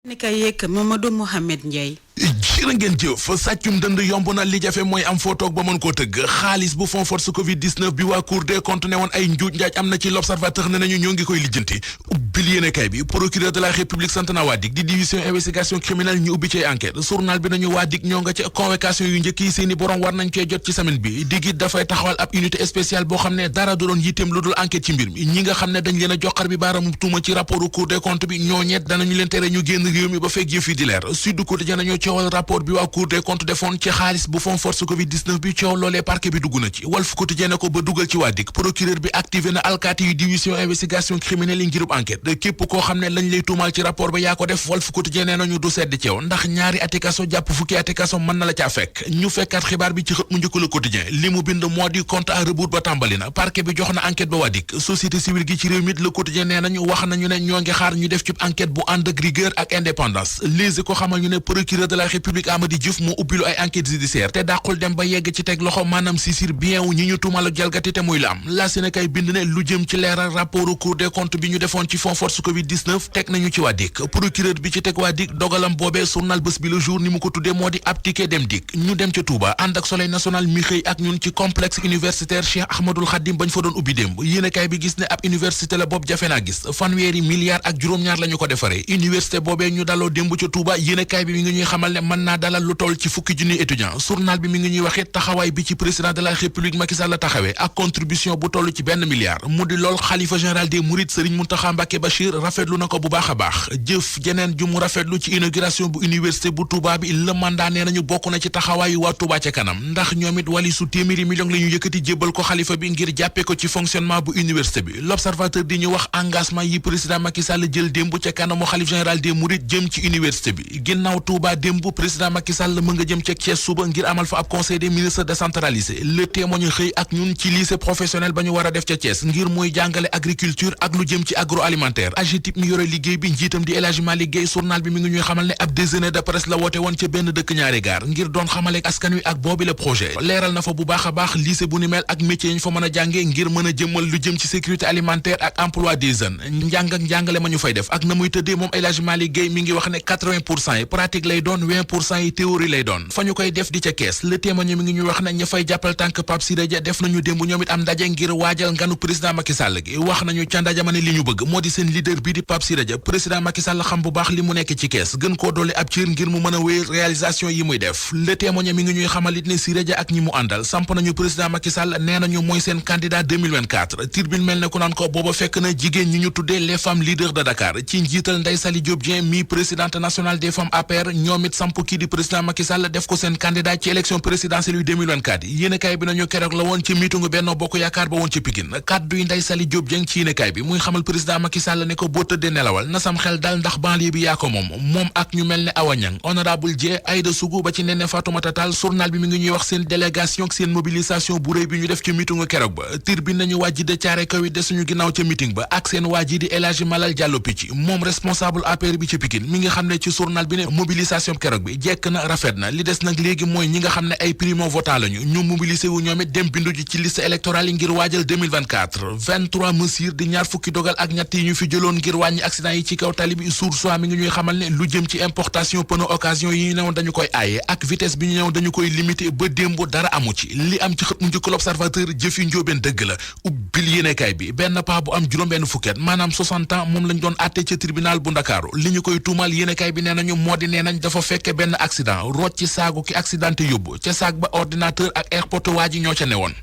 ni ka yekk Mamadou Mohamed Ndiaye. jërë ngeen jëf sàccum dënd yomb na li jafe mooy am foo toog ba mën koo tëgg xaalis bu fond force covid 19 bi waa cour des comptes ne woon ay njuuj njaaj am na ci l'observateur ne nañu ñoo ngi koy lijjanti ubbil yéenekaay bi procureur de la république sant na waa DIC di division investigation criminelle ñu ubbi ci enquête journal bi nañu waa DIC ñoo nga ci convocation yu njëkk yi seeni borom war nañ cee jot ci semaine bi DIC it dafay taxawal ab unité spéciale boo xam ne dara du doon yitteem lu dul enquête ci mbir mi ñi nga xam ne dañ leen a joxar bi baaramu tuuma ci rapport cour des comptes bi ñoo ñeet danañu leen tere ñu génn réew mi ba fekk yëf yi di leer Sud Quotidien nañoo coowal rapport bi waa cour des comptes defoon ci xaalis bu fond force covid 19 bi coow loolee parquet bi dugg na ci Walf Quotidien ne ko ba dugal ci waa DIC procureur bi activé na alkaati yu division investigation criminelle yi ngirub enquête képp koo xam ne lañ lay tuumaal ci rapport ba yaa ko def Walf Quotidien nee nañu du sedd ci yow ndax ñaari ati kaso jàpp fukki ati kaso mën na la caa fekk ñu fekkaat xibaar bi ci xët mu njëkk Le Quotidien li mu bind moo di compte à rebours ba tàmbali na parquet bi jox na enquête ba waa DIC société civile gi ci réew mi Le Quotidien nee nañu wax nañu ne ñoo ngi xaar ñu def ci enquête bu ànd ak rigueur ak indépendance lise ko xamal ñu ne procureur de la république Amady Diouf moo ubbilu ay enquête judiciaire te dàqul dem ba yegg ci teg loxo maanaam saisir bien wu ñi ñu tuumal ak jalgati te muy la am la Sénégal bind ne lu jëm ci leeral rapport cour des comptes bi ñu defoon ci fond force covid 19 teg nañu ci waa DIC procureur bi ci teg waa DIC dogalam boobee journal bés bi le jour ni mu ko tuddee moo di ab ticket dem DIC ñu dem ca Touba ànd ak soleil national mi xëy ak ñun ci complexe universitaire Cheikh Ahmadoul Khadim bañ fa doon ubbi démb yéenekaay bi gis ne ab université la boobu jafe naa gis fanweeri milliards ak juróom-ñaar la ñu ko defaree université boobee ñu daloo démb ca Touba yéenekaay bi mi ngi ñuy xamal ne mën naa dalal lu toll ci fukki junni étudiant journal bi mi ngi ñuy waxit taxawaay bi ci président de la république Macky Sall la taxawee ak contribution bu toll ci benn milliard mu di lool xalifa général des mourides Serigne Mountakha Mbacké Bachir rafetlu na ko bu baax a baax jëf jeneen ju mu rafetlu ci inauguration bu université bu Touba bi le mandat nee nañu bokk na ci taxawaayu waa Touba ca kanam ndax ñoom it wali su téeméeri million la ñu yëkkati jébbal ko xalifa bi ngir jàppee ko ci fonctionnement bu université bi l'observateur di ñu wax engagement yi président Macky Sall jël démb ca kanamu xalif général des mourides jëm ci université bi ginnaaw Touba démb président Macky Sall mën nga jëm ca Thiès suba ngir amal fa ab conseil des ministres décentralisé le témoin xëy ak ñun ci lycée professionnel ba ñu war a def ca Thiès ngir muy jàngale agriculture ak lu jëm ci agroalimentaire AGETIP mi yore liggéey bi njiitam di El Hadji Malick Gueye journal bi mi ngi ñuy xamal ne ab déjeuner de presse la woote woon ca benn dëkk ñaari gaar ngir doon xamale askan wi ak boobi le projet leeral na fa bu baax a baax lycée bu ni mel ak métier yi ñu fa mën a jànge ngir mën a jëmmal lu jëm ci sécurité alimentaire ak emploi des jeunes njàng ak njàngale ma ñu fay def ak na muy tëddee moom El Hadji Malick Gueye mi ngi wax ne 80% yi pratique lay doon 20% yi théorie lay doon fa ñu koy def di ca kees le témoin mi ngi ñuy wax ne ña fay jàppal tànk Pape Siré Dia def nañu démb ñoom it am ndaje ngir waajal nganu président Macky Sall gi wax nañu ca ndaje ma ne li ñu bëgg moo di seen leader bii di Pape Siré Dia président Macky Sall xam bu baax li mu nekk ci kees gën koo doole ab cër ngir mu mën a wéy réalisation yi muy def le témoin mi ngi ñuy xamalit ne Siré Dia ak ñi mu àndal samp nañu président Macky Sall nee nañu mooy seen candidat 2024 Tribune mel ne ku naan ko booba fekk na jigéen ñi ñu tuddee les femmes leaders de Dakar ci njiital Ndeye Saly Diop Dieng mi présidente nationale des femmes APR ñoom it samp kii di président Macky Sall def ko seen candidat ci élection présidentielle yu 2024 yi yéenekaay bi nañu keroog la woon ci miitungu Benno Bokk Yaakaar ba woon ci Pikine kàdduy Ndeye Saly Diop Dieng ci yéenekaay bi muy xamal président Macky Sall ne ko boo tëddee nelawal na sam xel dal ndax banlieue bi yaa ko moom ak ñu mel ne Awa Niang honorable Dieng Aïda Sougou ba ci Néné Fatoumata Tall journal bi mi ngi ñuy wax seen délégation ak seen mobilisation bu rëy bi ñu def ci miitungu keroog ba Tribune nañu wàjji de caare kaw yi de suñu ginnaaw ca meeting ba ak seen waa ji di El Hadji Malal Diallo Picc moom responsable APR bi ci Pikine mi ngi xam ne ci journal bi ne mobilisation keroog bi jekk na rafet na li des nag léegi mooy ñi nga xam ne ay primo votant lañu ñu mobilisé wu ñoom it dem bindu ji ci liste électorale yi ngir waajal 2024 23 mesures di ñaar fukki dogal ak ñett yi ñu fi jëloon ngir wàññi accident yi ci kaw tali bi Source A mi ngi ñuy xamal ne lu jëm ci importation pneu occasion yi ñu newoon dañu koy aaye ak vitesse bi ñu newoon dañu koy limité ba démb dara amu ci li am ci xët mu njëkk l'Observateur jëfi njóobeen dëgg la ubbil yéenekaay bi benn paa bu am juróom-benn fukket maanaam 60 ans moom lañ doon àtte ca tribunal bu Ndakaaru li ñu koy tuumal yéenekaay bi nee nañu moo di nee nañ dafa fekke benn accident root ci saagu ki accidenté yóbbu ca saag ba ordinateur ak airport waa ji ñoo ca newoon